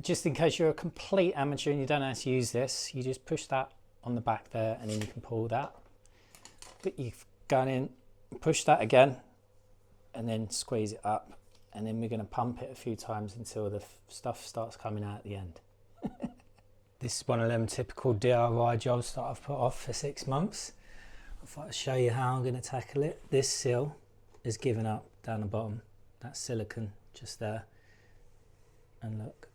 Just in case you're a complete amateur and you don't know how to use this, you just push that on the back there and then you can pull that. But you've gone in, push that again and then squeeze it up, and then we're going to pump it a few times until the stuff starts coming out at the end. This is one of them typical DIY jobs that I've put off for 6 months. I thought I'd show you how I'm going to tackle it. This seal is given up down the bottom. That's silicone just there. And look.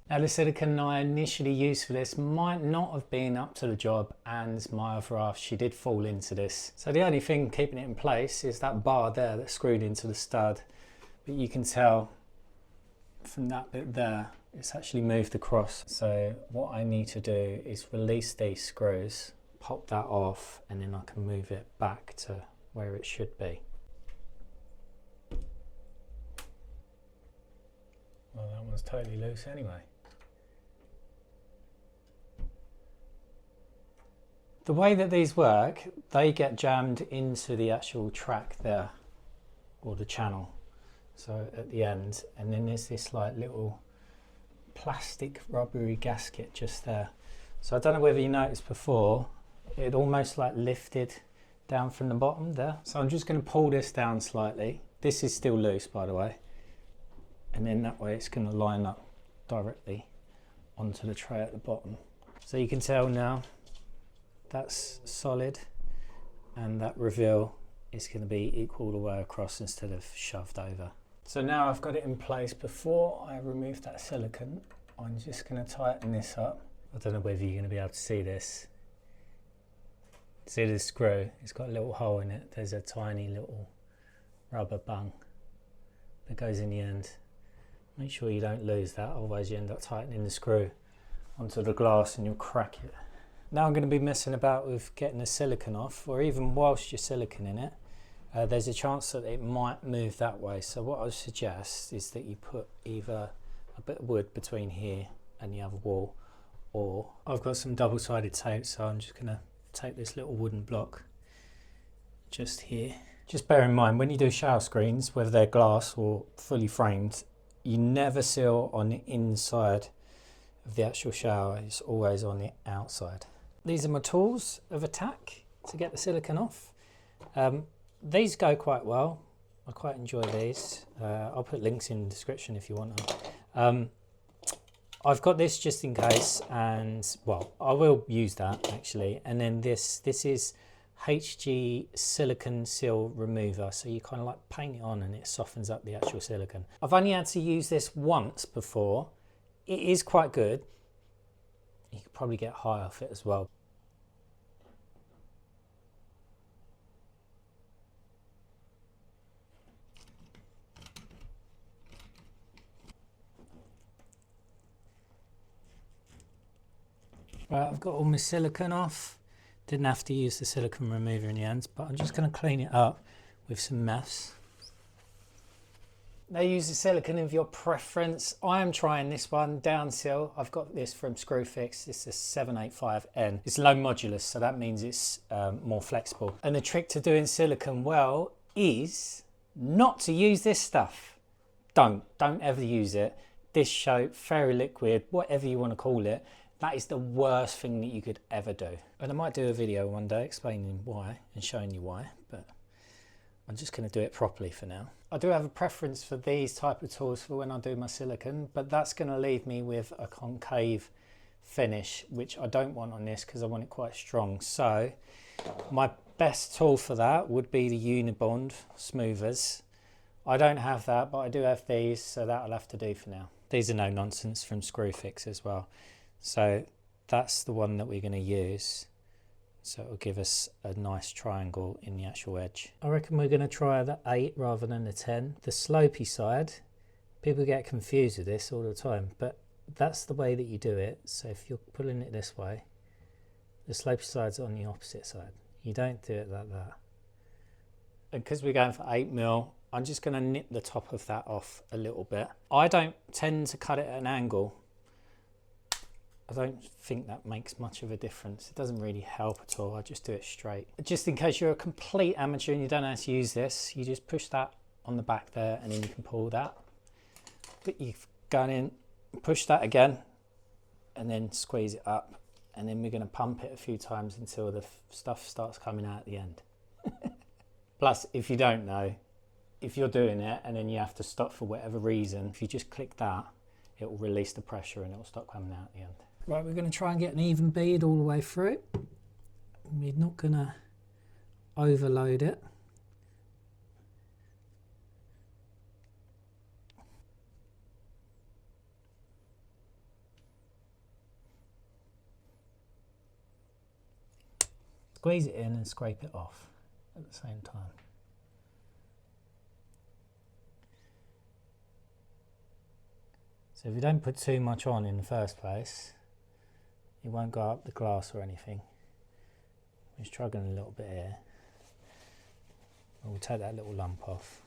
Now the silicone I initially used for this might not have been up to the job, and my other half, she did fall into this. So the only thing keeping it in place is that bar there that's screwed into the stud. But you can tell from that bit there, it's actually moved across. So what I need to do is release these screws, pop that off, and then I can move it back to where it should be. Well, that one's totally loose anyway. The way that these work, they get jammed into the actual track there, or the channel. So at the end, and then there's this like little plastic rubbery gasket just there. So I don't know whether you noticed before, it almost like lifted down from the bottom there. So I'm just going to pull this down slightly. This is still loose, by the way. And then that way it's going to line up directly onto the tray at the bottom. So you can tell now that's solid, and that reveal is going to be equal the way across instead of shoved over. So now I've got it in place. Before I remove that silicone, I'm just going to tighten this up. I don't know whether you're going to be able to see this. See the screw? It's got a little hole in it. There's a tiny little rubber bung that goes in the end. Make sure you don't lose that, otherwise you end up tightening the screw onto the glass and you'll crack it. Now I'm going to be messing about with getting the silicone off, or even whilst you're siliconing it, there's a chance that it might move that way. So what I would suggest is that you put either a bit of wood between here and the other wall, or I've got some double-sided tape, so I'm just going to take this little wooden block just here. Just bear in mind, when you do shower screens, whether they're glass or fully framed, you never seal on the inside of the actual shower. It's always on the outside. These are my tools of attack to get the silicone off. These go quite well. I quite enjoy these. I'll put links in the description if you want them. I've got this just in case, and well, I will use that actually. And then this is HG silicone seal remover, so you kind of like paint it on and it softens up the actual silicone. I've only had to use this once before. It is quite good. You could probably get high off it as well. Right, I've got all my silicone off. Didn't have to use the silicone remover in the end, but I'm just going to clean it up with some meths. Now use the silicone of your preference. I am trying this one, down seal. I've got this from Screwfix. This is 785N. It's low modulus, so that means it's more flexible. And the trick to doing silicone well is not to use this stuff. Don't ever use it. Dish soap, fairy liquid, whatever you want to call it. That is the worst thing that you could ever do. And I might do a video one day explaining why and showing you why, but I'm just going to do it properly for now. I do have a preference for these type of tools for when I do my silicone, but that's going to leave me with a concave finish, which I don't want on this because I want it quite strong. So my best tool for that would be the Unibond smoothers. I don't have that, but I do have these, so that'll have to do for now. These are no nonsense from Screwfix as well. So that's the one that we're going to use. So it'll give us a nice triangle in the actual edge. I reckon we're going to try the 8 rather than the 10. The slopey side, people get confused with this all the time, but that's the way that you do it. So if you're pulling it this way, the slopey side's on the opposite side. You don't do it like that. And because we're going for 8mm, I'm just going to nip the top of that off a little bit. I don't tend to cut it at an angle. I don't think that makes much of a difference. It doesn't really help at all. I just do it straight. Just in case you're a complete amateur and you don't know how to use this, you just push that on the back there and then you can pull that. Put your gun in, push that again, and then squeeze it up. And then we're going to pump it a few times until the stuff starts coming out at the end. Plus, if you don't know, if you're doing it and then you have to stop for whatever reason, if you just click that, it will release the pressure and it will stop coming out at the end. Right, we're going to try and get an even bead all the way through. We're not going to overload it. Squeeze it in and scrape it off at the same time. So if you don't put too much on in the first place, it won't go up the glass or anything. We're struggling a little bit here. We'll take that little lump off.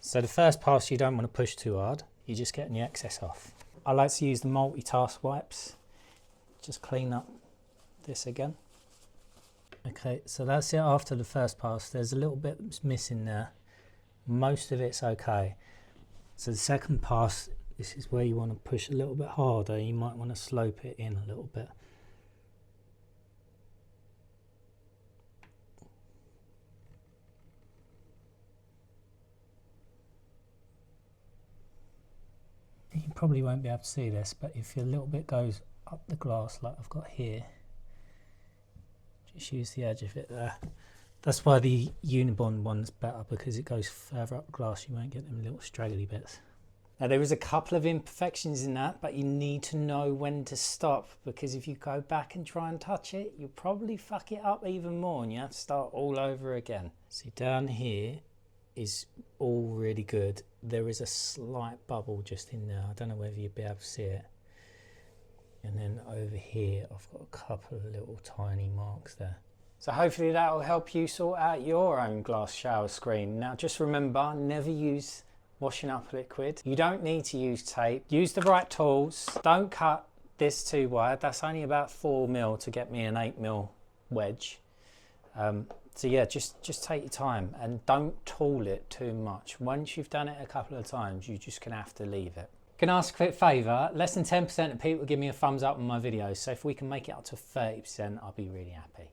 So the first pass you don't want to push too hard, you're just getting the excess off. I like to use the multitask wipes. Just clean up this again. Okay, so that's it after the first pass. There's a little bit that's missing there. Most of it's okay. So the second pass, this is where you want to push a little bit harder. You might want to slope it in a little bit. You probably won't be able to see this, but if your little bit goes up the glass like I've got here, just use the edge of it there. That's why the Unibond one's better, because it goes further up the glass. You won't get them little straggly bits. Now there is a couple of imperfections in that, but you need to know when to stop, because if you go back and try and touch it, you'll probably fuck it up even more and you have to start all over again. See, down here is all really good. There is a slight bubble just in there. I don't know whether you'll be able to see it. And then over here, I've got a couple of little tiny marks there. So hopefully that will help you sort out your own glass shower screen. Now just remember, never use washing up liquid. You don't need to use tape. Use the right tools. Don't cut this too wide. That's only about 4mm to get me an 8mm wedge. So yeah, just take your time and don't tool it too much. Once you've done it a couple of times, you're just gonna have to leave it. Can I ask a quick favour? Less than 10% of people give me a thumbs up on my videos, so if we can make it up to 30%, I'll be really happy.